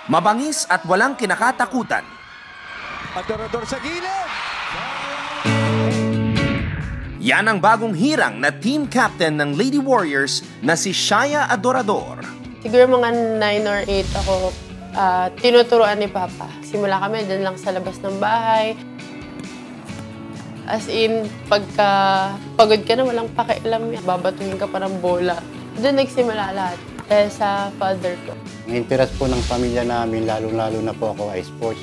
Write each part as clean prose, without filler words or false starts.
Mabangis at walang kinakatakutan. Adorador sa gilid! Yan ang bagong hirang na team captain ng Lady Warriors na si Shaya Adorador. Siguro mga 9 or 8 ako tinuturuan ni Papa. Simula kami dyan lang sa labas ng bahay. As in, pagka pagod ka na, walang pakialam, babatuhin ka pa ng bola. Doon nagsimula lahat dahil sa father ko. Ang interes po ng pamilya namin, lalong-lalo na po ako ay sports.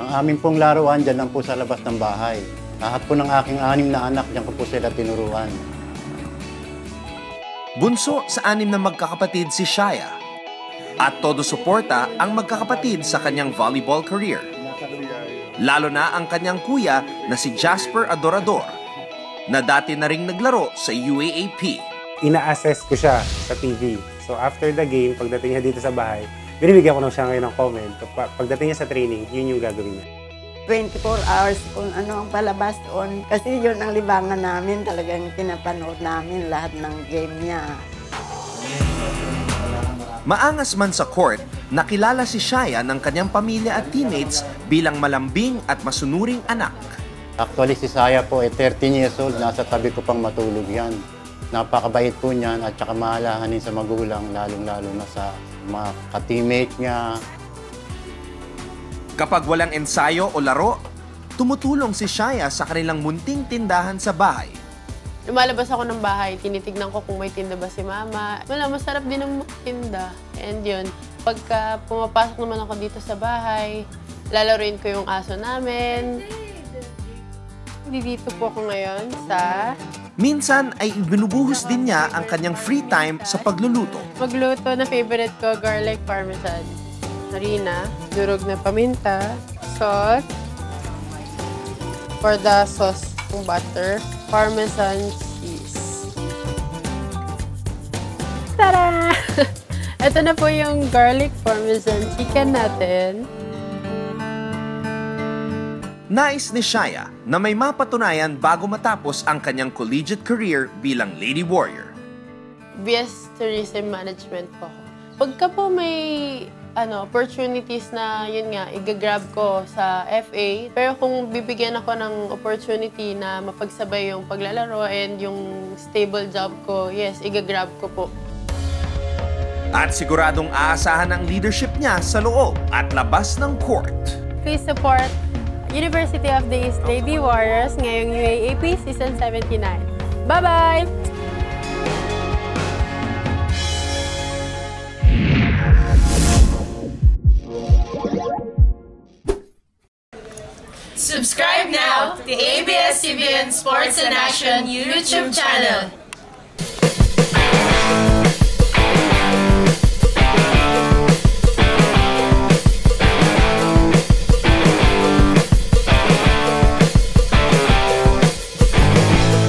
Ang amin pong laruan dyan lang po sa labas ng bahay. Lahat po ng aking 6 na anak, dyan ko po sila tinuruan. Bunso sa 6 na magkakapatid si Shaya. At todo suporta ang magkakapatid sa kanyang volleyball career. Lalo na ang kanyang kuya na si Jasper Adorador, na dati na ring naglaro sa UAAP. Ina-assess ko siya sa TV. So after the game, pagdating niya dito sa bahay, binibigyan ko na siya ngayon ng comment. Pagdating niya sa training, yun yung gagawin niya. 24 hours kung ano ang palabas doon. Kasi yun ang libangan namin. Talagang pinapanood namin lahat ng game niya. Maangas man sa court, nakilala si Shaya ng kanyang pamilya at teammates bilang malambing at masunuring anak. Actually, si Shaya po ay 13 years old. Nasa tabi ko pang matulog yan. Napakabait po niyan at saka maalahanin sa magulang, lalong-lalo na sa mga ka-teammate niya. Kapag walang ensayo o laro, tumutulong si Shaya sa kanilang munting tindahan sa bahay. Lumalabas ako ng bahay, tinitignan ko kung may tinda ba si Mama. Wala, masarap din ang tinda. And yun, pagka pumapasok naman ako dito sa bahay, lalaruin ko yung aso namin. Dito po ako ngayon sa... Minsan ay ibinubuhos din niya ang kanyang free time sa pagluluto. Magluto na favorite ko, garlic parmesan. Harina, durog na paminta, salt, for the sauce ng butter, parmesan cheese. Tara! Ito na po yung garlic parmesan chicken natin. Nais ni Shaya na may mapatunayan bago matapos ang kanyang collegiate career bilang Lady Warrior. BS Tourism Management po ako. Pagka po may opportunities na yun nga, igagrab ko sa FA. Pero kung bibigyan ako ng opportunity na mapagsabay yung paglalaro and yung stable job ko, yes, igagrab ko po. At siguradong aasahan ang leadership niya sa loob at labas ng court. Please support University of the East Lady Warriors ngayong UAAP Season 79. Bye-bye! Subscribe now to ABS-CBN Sports and Action YouTube channel.